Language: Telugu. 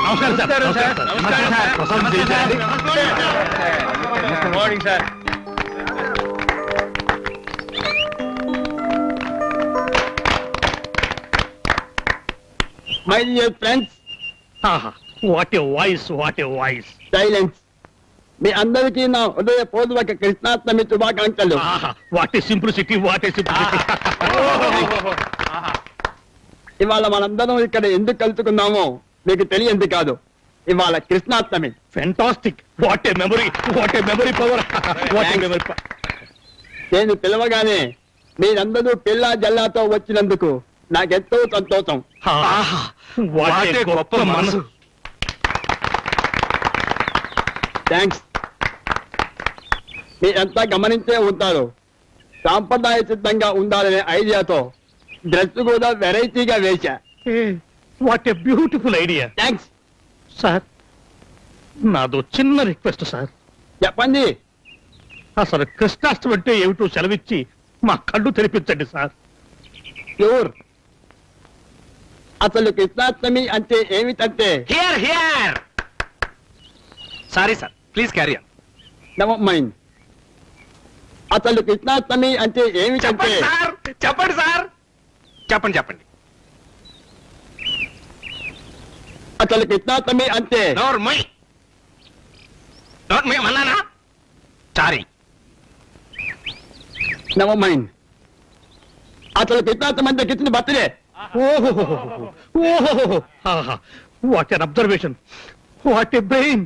నమస్కారం సార్. నమస్కారం సార్. ప్రసాదం చేయించండి. Morning sir. My dear friends, what a voice, what a voice. Silence. మీ అందరికీ నా హృదయపూర్వక కృష్ణాష్టమి శుభాకాంక్షలు. What a simplicity, what a simplicity. ఇవాళ మనందరం ఇక్కడ ఎందుకు కలుసుకున్నామో మీకు తెలియంది కాదు. ఇవాళ Krishnashtami. Fantastic. What a memory, what a memory power, what a memory. నేను పిలవగానే మీరందరూ పిల్ల జల్లాతో వచ్చినందుకు నాకెంతో సంతోషం. వాట్ ఏ గొప్ప మనసు. థ్యాంక్స్. మీరంతా గమనించే ఉంటారు, సాంప్రదాయ సిద్ధంగా ఉండాలనే ఐడియాతో డ్రెస్ కూడా వెరైటీగా వేశా. What a beautiful idea. Thanks sir, నాదో చిన్న రిక్వెస్ట్ సార్. చెప్పండి. అసలు కృష్ణాష్టమి అంటే ఏమిటో సెలవిచ్చి మా కళ్ళు తెరిపించండి సార్. ప్యూర్. అసలు కృష్ణాష్టమి అంటే ఏమిటంటే here here. Sorry sir, please carry on. Never mind. అసలు కృష్ణాష్టమి అంటే ఏమిటంటే చెప్పండి సార్, చెప్పండి సార్, చెప్పండి చెప్పండి. అసలు కృష్ణాష్టమి అంటే నోర్మై నోర్మై అన్నానా? సారీ. Never mind. అసలు కృష్ణాష్టమి అంటే Krishna birthday. What an observation, what a brain.